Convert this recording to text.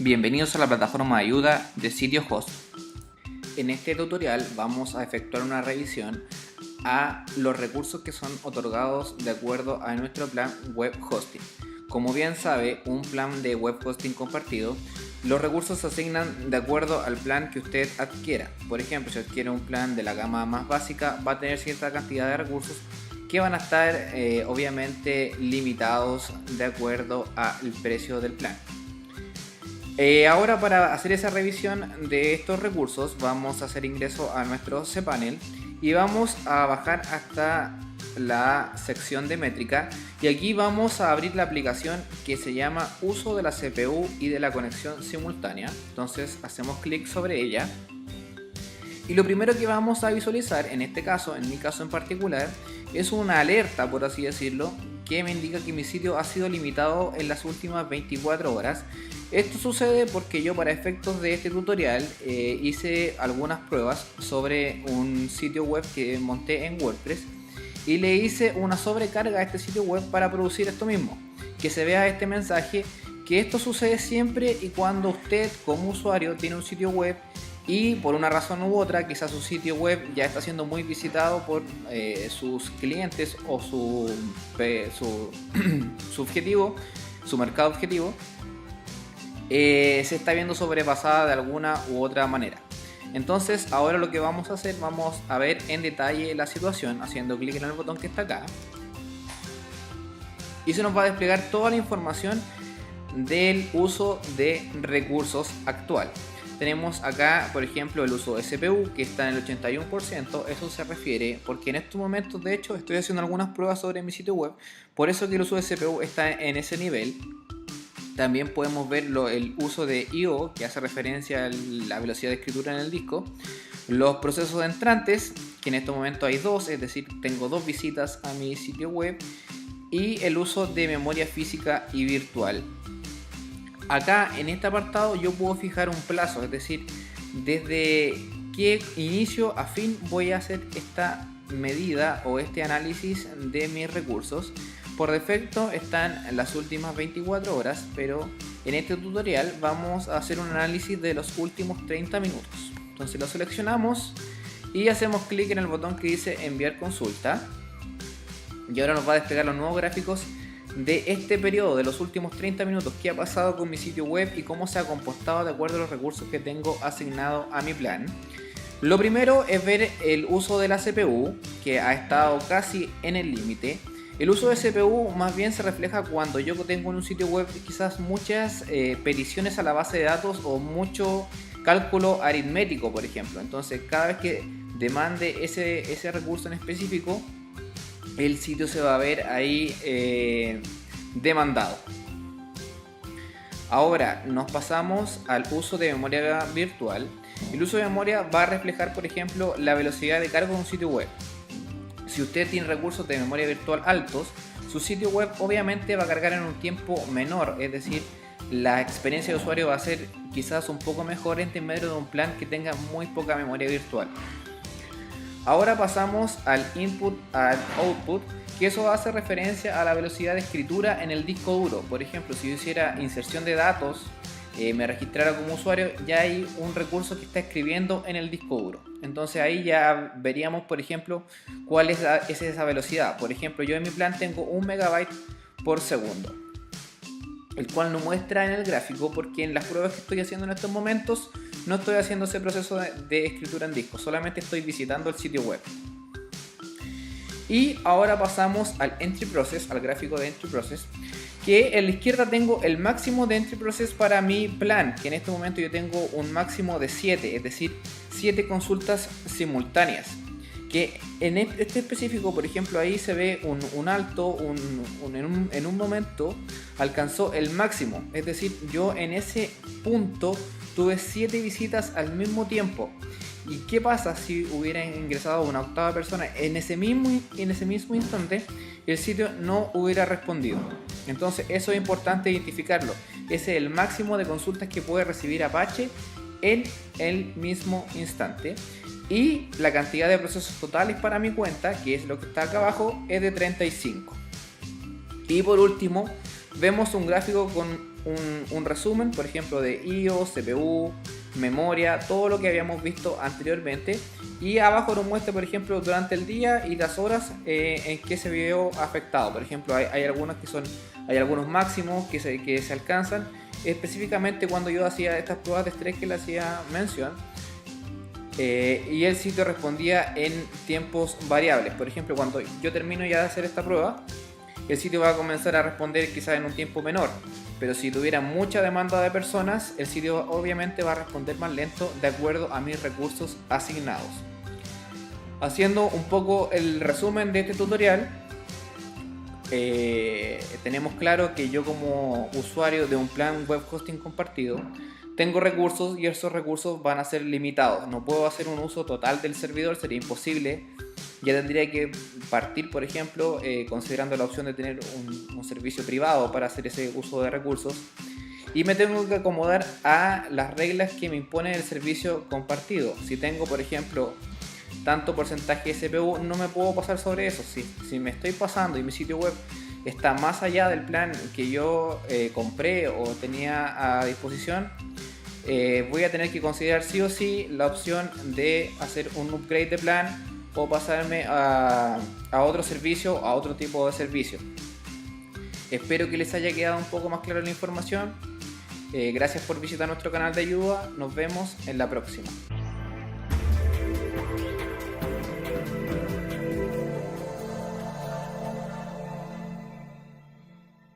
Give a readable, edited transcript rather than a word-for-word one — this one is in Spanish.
Bienvenidos a la plataforma de ayuda de Sitio Host. En este tutorial vamos a efectuar una revisión a los recursos que son otorgados de acuerdo a nuestro plan web hosting. Como bien sabe, un plan de web hosting compartido, los recursos se asignan de acuerdo al plan que usted adquiera. Por ejemplo, si adquiere un plan de la gama más básica, va a tener cierta cantidad de recursos que van a estar obviamente limitados de acuerdo al precio del plan. Ahora, para hacer esa revisión de estos recursos, vamos a hacer ingreso a nuestro cPanel y vamos a bajar hasta la sección de métrica, y aquí vamos a abrir la aplicación que se llama uso de la CPU y de la conexión simultánea. Entonces hacemos clic sobre ella y lo primero que vamos a visualizar, en este caso, en mi caso en particular, es una alerta, por así decirlo, que me indica que mi sitio ha sido limitado en las últimas 24 horas. Esto sucede porque yo, para efectos de este tutorial, hice algunas pruebas sobre un sitio web que monté en WordPress y le hice una sobrecarga a este sitio web para producir esto mismo, que se vea este mensaje, que esto sucede siempre y cuando usted como usuario tiene un sitio web y por una razón u otra, quizás su sitio web ya está siendo muy visitado por sus clientes o su objetivo, su mercado objetivo, se está viendo sobrepasada de alguna u otra manera. Entonces ahora lo que vamos a hacer, vamos a ver en detalle la situación haciendo clic en el botón que está acá, y se nos va a desplegar toda la información del uso de recursos actual. Tenemos acá, por ejemplo, el uso de CPU, que está en el 81%. Eso se refiere porque en estos momentos, de hecho, estoy haciendo algunas pruebas sobre mi sitio web, por eso que el uso de CPU está en ese nivel. También podemos ver el uso de I/O, que hace referencia a la velocidad de escritura en el disco. Los procesos entrantes, que en este momento hay dos, es decir, tengo dos visitas a mi sitio web. Y el uso de memoria física y virtual. Acá en este apartado yo puedo fijar un plazo, es decir, desde qué inicio a fin voy a hacer esta medida o este análisis de mis recursos. Por defecto están en las últimas 24 horas, pero en este tutorial vamos a hacer un análisis de los últimos 30 minutos. Entonces lo seleccionamos y hacemos clic en el botón que dice enviar consulta, y ahora nos va a desplegar los nuevos gráficos de este periodo, de los últimos 30 minutos, qué ha pasado con mi sitio web y cómo se ha comportado de acuerdo a los recursos que tengo asignado a mi plan. Lo primero es ver el uso de la CPU, que ha estado casi en el límite. El uso de CPU más bien se refleja cuando yo tengo en un sitio web quizás muchas peticiones a la base de datos o mucho cálculo aritmético, por ejemplo. Entonces cada vez que demande ese recurso en específico, el sitio se va a ver ahí demandado. Ahora nos pasamos al uso de memoria virtual. El uso de memoria va a reflejar, por ejemplo, la velocidad de cargo de un sitio web. Si usted tiene recursos de memoria virtual altos, su sitio web obviamente va a cargar en un tiempo menor, es decir, la experiencia de usuario va a ser quizás un poco mejor en medio de un plan que tenga muy poca memoria virtual. Ahora pasamos al input al output, que eso hace referencia a la velocidad de escritura en el disco duro. Por ejemplo, si yo hiciera inserción de datos, me registrara como usuario, ya hay un recurso que está escribiendo en el disco duro. Entonces ahí ya veríamos, por ejemplo, cuál es esa velocidad. Por ejemplo, yo en mi plan tengo 1 megabyte por segundo, el cual no muestra en el gráfico porque en las pruebas que estoy haciendo en estos momentos no estoy haciendo ese proceso de escritura en disco, solamente estoy visitando el sitio web. Y ahora pasamos al entry process, al gráfico de entry process, que en la izquierda tengo el máximo de entry process para mi plan, que en este momento yo tengo un máximo de 7, es decir, 7 consultas simultáneas. Que en este específico, por ejemplo, ahí se ve un alto, en un momento alcanzó el máximo, es decir, yo en ese punto tuve 7 visitas al mismo tiempo. ¿Y qué pasa si hubiera ingresado una octava persona en ese mismo instante? El sitio no hubiera respondido. Entonces eso es importante identificarlo. Ese es el máximo de consultas que puede recibir Apache en el mismo instante. Y la cantidad de procesos totales para mi cuenta, que es lo que está acá abajo, es de 35. Y por último, vemos un gráfico con un resumen, por ejemplo, de I/O, CPU, memoria, todo lo que habíamos visto anteriormente, y abajo nos muestra, por ejemplo, durante el día y las horas en que se vio afectado. Por ejemplo, hay algunos máximos que se alcanzan. Específicamente cuando yo hacía estas pruebas de estrés que le hacía mención, y el sitio respondía en tiempos variables. Por ejemplo, cuando yo termino ya de hacer esta prueba, el sitio va a comenzar a responder quizás en un tiempo menor, pero si tuviera mucha demanda de personas, el sitio obviamente va a responder más lento de acuerdo a mis recursos asignados. Haciendo un poco el resumen de este tutorial, tenemos claro que yo como usuario de un plan web hosting compartido tengo recursos y esos recursos van a ser limitados. No puedo hacer un uso total del servidor, sería imposible. Ya tendría que partir, por ejemplo, considerando la opción de tener un servicio privado para hacer ese uso de recursos, y me tengo que acomodar a las reglas que me impone el servicio compartido. Si tengo, por ejemplo, tanto porcentaje de CPU, no me puedo pasar sobre eso. Si me estoy pasando y mi sitio web está más allá del plan que yo compré o tenía a disposición, voy a tener que considerar sí o sí la opción de hacer un upgrade de plan o pasarme a otro servicio, a otro tipo de servicio. Espero que les haya quedado un poco más clara la información. Gracias por visitar nuestro canal de ayuda. Nos vemos en la próxima.